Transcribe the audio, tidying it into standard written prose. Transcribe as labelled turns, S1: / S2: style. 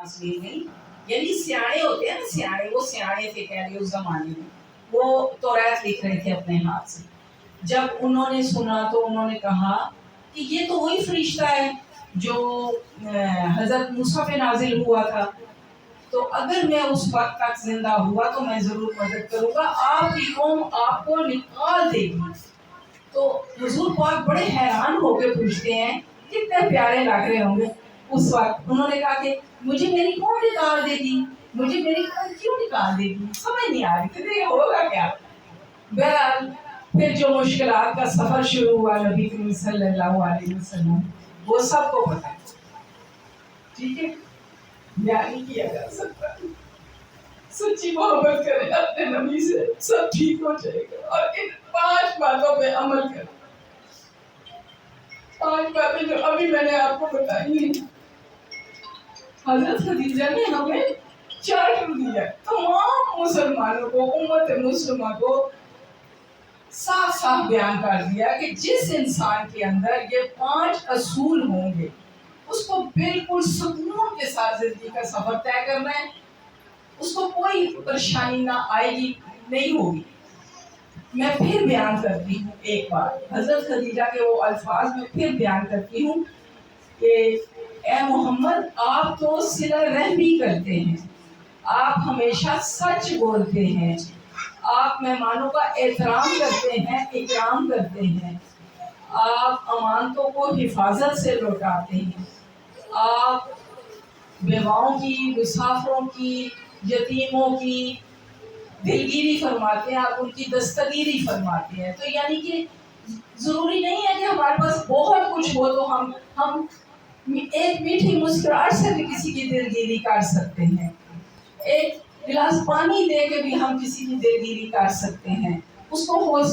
S1: اصلی نہیں، یعنی سیانے ہوتے ہیں نا، سیانے، وہ سیانے تھے کہہ رہے اس زمانے میں، وہ توریت لکھ رہے تھے اپنے ہاتھ سے. جب انہوں نے سنا تو انہوں نے کہا کہ یہ تو وہی فرشتہ ہے جو حضرت موسیٰ پہ نازل ہوا تھا، تو اگر میں اس وقت تک زندہ ہوا تو میں ضرور مدد کروں گا، آپ کی قوم آپ کو نکال دے گی. تو حضور پاک بڑے حیران ہو کے پوچھتے ہیں کتنے پیارے لگ رہے ہوں گے اس وقت. انہوں نے کہا کہ مجھے میری قوم نکال دے گی، مجھے میری قوم کیوں نکال دے گی، سمجھ نہیں آ رہی تھی یہ ہوگا کیا. بہرحال پھر جو مشکلات کا سفر شروع ہوا نبی کریم صلی اللہ علیہ وسلم، وہ سب کو پتہ ہے. ٹھیک ہے، بیان نہیں کیا جا سکتا. سچی محبت کریں اپنے نبی سے، سب ٹھیک ہو جائے گا. اور ان 5 باتوں پہ عمل کریں. 5 باتیں جو ابھی میں نے آپ کو بتائی ہیں. حضرت خدیجہ نے ہمیں چارٹر دیا تمام مسلمانوں کو، امت مسلمہ کو صاف صاف بیان کر دیا کہ جس انسان کے اندر یہ 5 اصول ہوں گے اس کو بالکل سکون کے ساتھ زندگی کا سفر طے کرنا ہے، اس کو کوئی پریشانی نہ آئے گی، نہیں ہوگی. میں پھر بیان کرتی ہوں ایک بار حضرت خدیجہ کے وہ الفاظ میں پھر بیان کرتی ہوں کہ اے محمد آپ تو صلہ رحمی کرتے ہیں، آپ ہمیشہ سچ بولتے ہیں، آپ مہمانوں کا احترام کرتے ہیں، اکرام کرتے ہیں، آپ امانتوں کو حفاظت سے لوٹاتے ہیں، آپ بیواؤں کی، مسافروں کی، یتیموں کی دلگیری فرماتے ہیں، آپ ان کی دستگیری فرماتے ہیں. تو یعنی کہ ضروری نہیں ہے کہ ہمارے پاس بہت کچھ ہو تو ہم ایک میٹھی مسکراہٹ سے بھی کسی کی دلگیری کر سکتے ہیں، ایک گلاس پانی دے کے بھی ہم کسی کی دلگیری کر سکتے ہیں. اس کو